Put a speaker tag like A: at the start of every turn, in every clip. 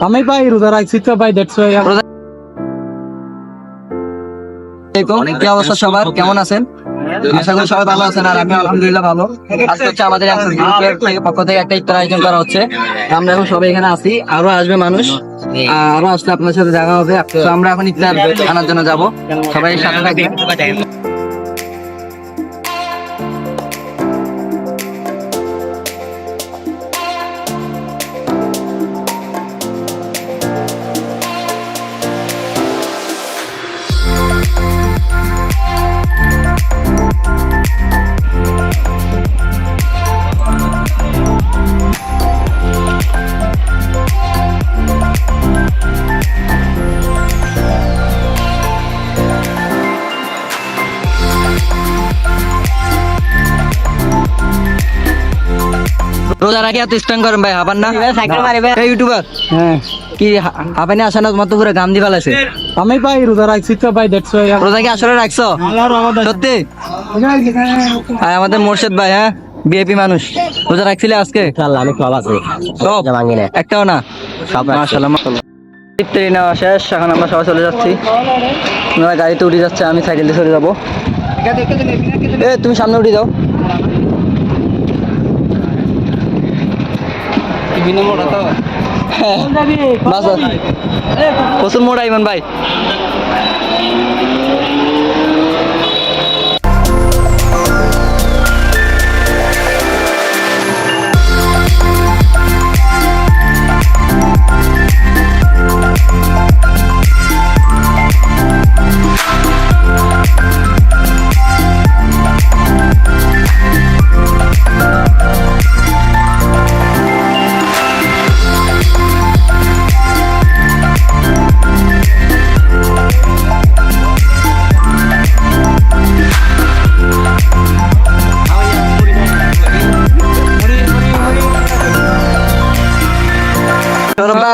A: আমি ভাই রোজা রাখছি তো ভাই, দ্যাটস ওয়াই।
B: কি অবস্থা সবার, কেমন আছেন? আশা করি সবাই ভালো আছেন, আর আমি আলহামদুলিল্লাহ ভালো। আজকে হচ্ছে আমাদের গ্রুপের পক্ষ থেকে একটা ইফতার আয়োজন করা হচ্ছে। আমরা এখন সবাই এখানে আছি, আরো আসবে মানুষ, আরো আসলে আপনার সাথে দেখা হবে। তো আমরা এখন ইফতার আনার জন্য যাব, সবাই সাথে থাকবেন। রোজা রাখি এত স্ট্রং করেন ভাই, হাবান না ইউটিউবার
A: হ্যাঁ,
B: কি হাবানি আসানোর মতো করে গাম দি ফেলাছে।
A: আমি ভাই রোজা রাখছি তো ভাই, দ্যাটস ওয়াই।
B: রোজা কি আসলে রাখছো সত্যি? আর আমাদের মোর্শেদ ভাই, হ্যাঁ বিএপি মানুষ, রোজা রাখছিলে আজকে?
A: আমি সব আছে,
B: একটাও না? মাশাআল্লাহ মাশাআল্লাহ। ইফতারি নেওয়া শেষ, এখন আমরা সবাই চলে যাচ্ছি। ওনারা গাড়িতে উঠে যাচ্ছে, আমি সাইকেল দিয়ে চলে যাবো। তুমি সামনে উঠে যাও। প্রচুর মোড়া ইমন ভাই।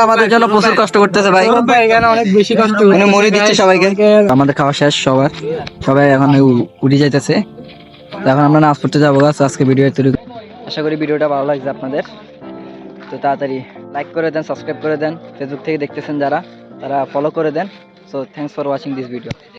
B: আমাদের জন্য প্রচুর কষ্ট করতেছে ভাই,
A: এখানে অনেক বেশি কষ্ট
B: মরে দিচ্ছে সবাইকে। আমাদের খাওয়া শেষ, সবাই এখন উঠে যাইতেছে। এখন আমরা নাচ করতে যাবো। আজকে ভিডিও তৈরি, আশা করি ভিডিওটা ভালো লাগছে আপনাদের। তো তাড়াতাড়ি লাইক করে দেন, সাবস্ক্রাইব করে দেন। ফেসবুক থেকে দেখতেছেন যারা, তারা ফলো করে দেন। So thanks for watching this video.